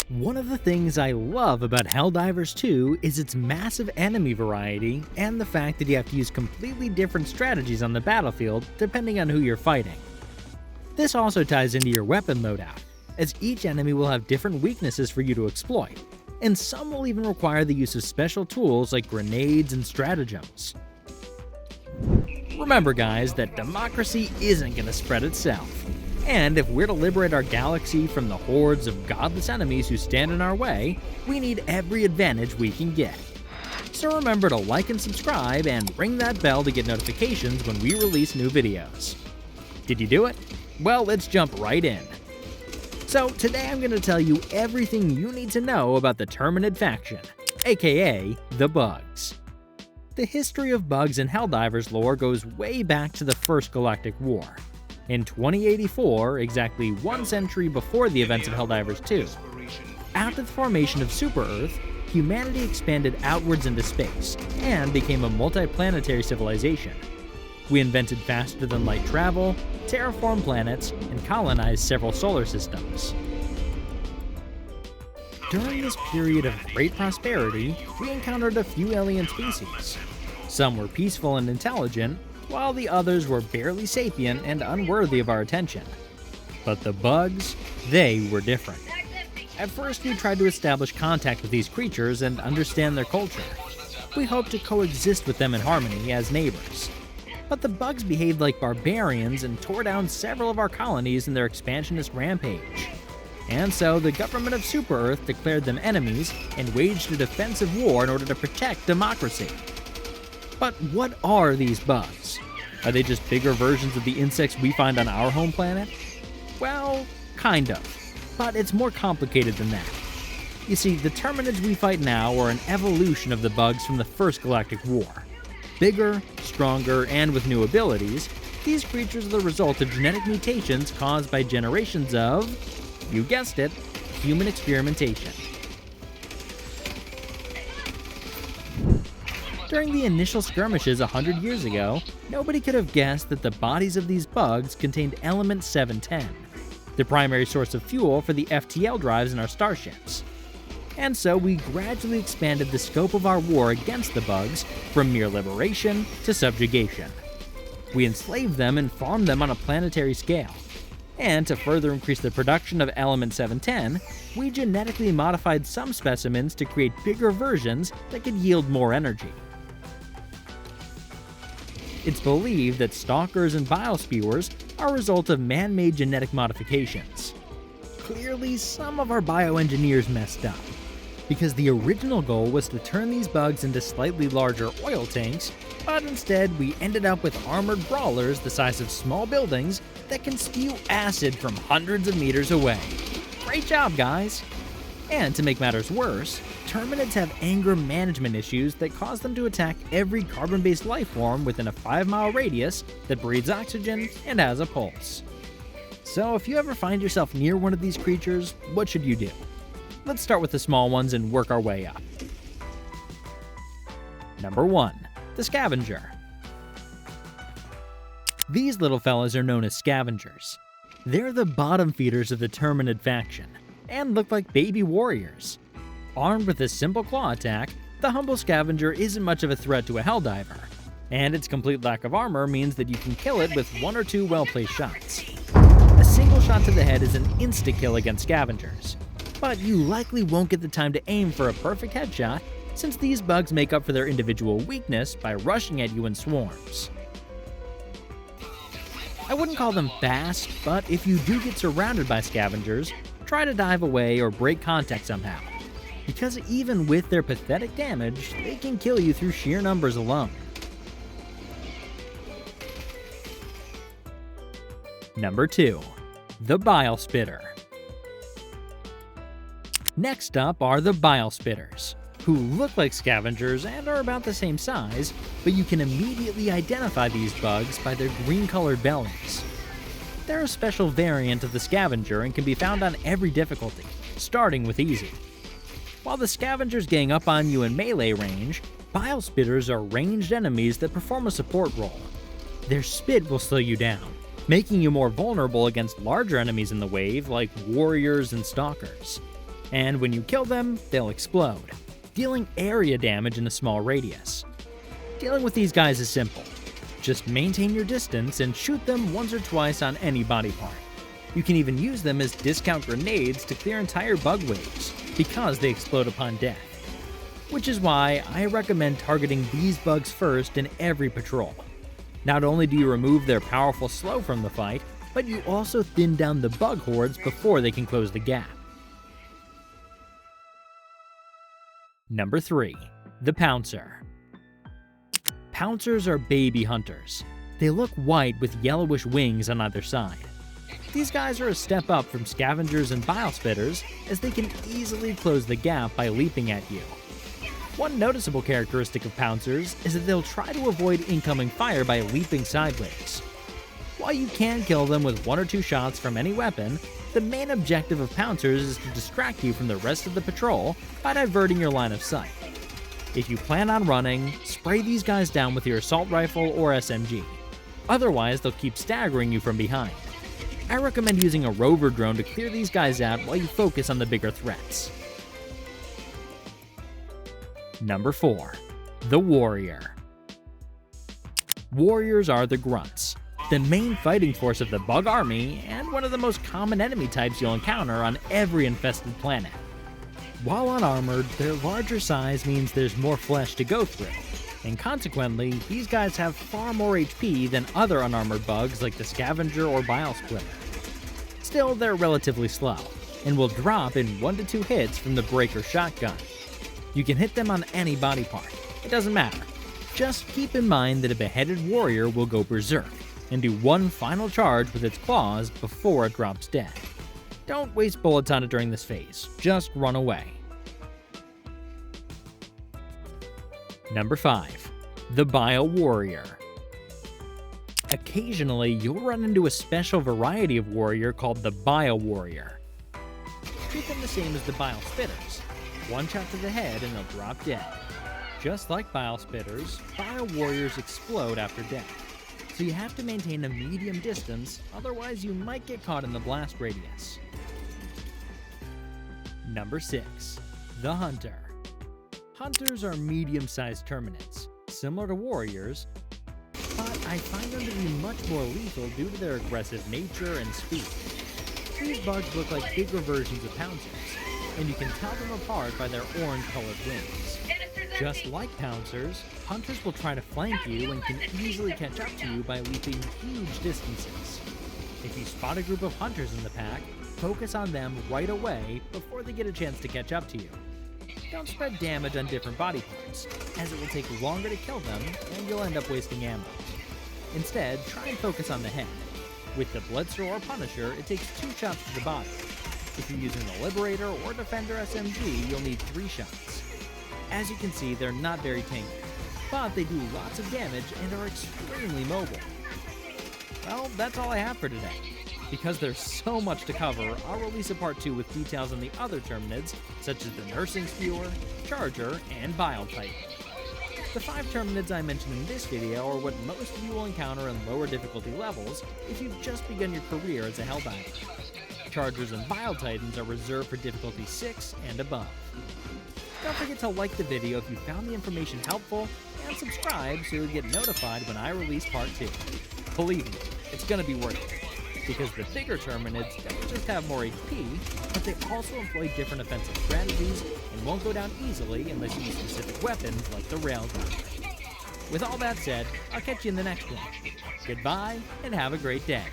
One of the things I love about Helldivers 2 is its massive enemy variety and the fact that you have to use completely different strategies on the battlefield depending on who you're fighting. This also ties into your weapon loadout, as each enemy will have different weaknesses for you to exploit, and some will even require the use of special tools like grenades and stratagems. Remember guys, that democracy isn't going to spread itself. And if we're to liberate our galaxy from the hordes of godless enemies who stand in our way, we need every advantage we can get. So remember to like and subscribe and ring that bell to get notifications when we release new videos. Did you do it? Well, let's jump right in. So today I'm going to tell you everything you need to know about the Terminid faction, aka the Bugs. The history of bugs in Helldivers lore goes way back to the First Galactic War. In 2084, exactly 1 century before the events of Helldivers 2, after the formation of Super-Earth, humanity expanded outwards into space and became a multiplanetary civilization. We invented faster-than-light travel, terraformed planets, and colonized several solar systems. During this period of great prosperity, we encountered a few alien species. Some were peaceful and intelligent, while the others were barely sapient and unworthy of our attention. But the bugs, they were different. At first, we tried to establish contact with these creatures and understand their culture. We hoped to coexist with them in harmony as neighbors. But the bugs behaved like barbarians and tore down several of our colonies in their expansionist rampage. And so the government of Super-Earth declared them enemies and waged a defensive war in order to protect democracy. But what are these bugs? Are they just bigger versions of the insects we find on our home planet? Well, kind of, but it's more complicated than that. You see, the Terminids we fight now are an evolution of the bugs from the First Galactic War. Bigger, stronger, and with new abilities, these creatures are the result of genetic mutations caused by generations of, you guessed it, human experimentation. During the initial skirmishes 100 years ago, nobody could have guessed that the bodies of these bugs contained element 710, the primary source of fuel for the FTL drives in our starships. And so we gradually expanded the scope of our war against the bugs from mere liberation to subjugation. We enslaved them and farmed them on a planetary scale. And to further increase the production of element 710, we genetically modified some specimens to create bigger versions that could yield more energy. It's believed that stalkers and bile spewers are a result of man-made genetic modifications. Clearly, some of our bioengineers messed up, because the original goal was to turn these bugs into slightly larger oil tanks, but instead we ended up with armored brawlers the size of small buildings that can spew acid from hundreds of meters away. Great job, guys! And to make matters worse, Terminids have anger management issues that cause them to attack every carbon-based life form within a 5-mile radius that breathes oxygen and has a pulse. So if you ever find yourself near one of these creatures, what should you do? Let's start with the small ones and work our way up. Number 1. The Scavenger. These little fellas are known as Scavengers. They're the bottom feeders of the Terminid faction, and look like baby warriors. Armed with a simple claw attack, the humble Scavenger isn't much of a threat to a Helldiver, and its complete lack of armor means that you can kill it with 1 or 2 well-placed shots. A single shot to the head is an insta-kill against Scavengers, but you likely won't get the time to aim for a perfect headshot since these bugs make up for their individual weakness by rushing at you in swarms. I wouldn't call them fast, but if you do get surrounded by Scavengers, try to dive away or break contact somehow, because even with their pathetic damage, they can kill you through sheer numbers alone. Number 2. The Bile Spitter. Next up are the Bile Spitters, who look like Scavengers and are about the same size, but you can immediately identify these bugs by their green-colored bellies. They're a special variant of the Scavenger and can be found on every difficulty, starting with easy. While the Scavengers gang up on you in melee range, Bile Spitters are ranged enemies that perform a support role. Their spit will slow you down, making you more vulnerable against larger enemies in the wave like warriors and stalkers. and when you kill them, they'll explode, dealing area damage in a small radius. Dealing with these guys is simple. Just maintain your distance and shoot them once or twice on any body part. You can even use them as discount grenades to clear entire bug waves, because they explode upon death. Which is why I recommend targeting these bugs first in every patrol. Not only do you remove their powerful slow from the fight, but you also thin down the bug hordes before they can close the gap. Number 3. The Pouncer. Pouncers are baby hunters. They look white with yellowish wings on either side. These guys are a step up from Scavengers and Bile Spitters, as they can easily close the gap by leaping at you. One noticeable characteristic of Pouncers is that they'll try to avoid incoming fire by leaping sideways. While you can kill them with 1 or 2 shots from any weapon, the main objective of Pouncers is to distract you from the rest of the patrol by diverting your line of sight. If you plan on running, spray these guys down with your assault rifle or SMG. Otherwise, they'll keep staggering you from behind. I recommend using a rover drone to clear these guys out while you focus on the bigger threats. Number 4. The Warrior. Warriors are the grunts, the main fighting force of the bug army, and one of the most common enemy types you'll encounter on every infested planet. While unarmored, their larger size means there's more flesh to go through, and consequently, these guys have far more HP than other unarmored bugs like the Scavenger or Bile Spitter. Still, they're relatively slow, and will drop in 1 to 2 hits from the breaker shotgun. You can hit them on any body part, it doesn't matter. Just keep in mind that a beheaded warrior will go berserk, and do one final charge with its claws before it drops dead. Don't waste bullets on it during this phase, just run away. Number 5. The Bile Warrior. Occasionally, you'll run into a special variety of warrior called the Bile Warrior. Treat them the same as the Bile Spitters. 1 shot to the head and they'll drop dead. Just like Bile Spitters, Bile Warriors explode after death, so you have to maintain a medium distance, otherwise you might get caught in the blast radius. Number 6. The Hunter. Hunters are medium-sized Terminids, similar to warriors, but I find them to be much more lethal due to their aggressive nature and speed. These bugs look like bigger versions of Pouncers, and you can tell them apart by their orange-colored wings. Just like Pouncers, Hunters will try to flank you and can easily catch up to you by leaping huge distances. If you spot a group of Hunters in the pack, focus on them right away before they get a chance to catch up to you. Don't spread damage on different body parts, as it will take longer to kill them and you'll end up wasting ammo. Instead, try and focus on the head. With the Blitzer or Punisher, it takes 2 shots to the body. If you're using the Liberator or Defender SMG, you'll need 3 shots. As you can see, they're not very tanky, but they do lots of damage and are extremely mobile. Well, that's all I have for today. Because there's so much to cover, I'll release a part 2 with details on the other Terminids, such as the Nursing Skewer, Charger, and Bile Titan. The 5 Terminids I mentioned in this video are what most of you will encounter in lower difficulty levels if you've just begun your career as a Helldiver. Chargers and Bile Titans are reserved for difficulty 6 and above. Don't forget to like the video if you found the information helpful, and subscribe so you'll get notified when I release part 2. Believe me, it's gonna be worth it. Because the bigger Terminids don't just have more HP, but they also employ different offensive strategies and won't go down easily unless you use specific weapons like the Railgun. With all that said, I'll catch you in the next one. Goodbye, and have a great day.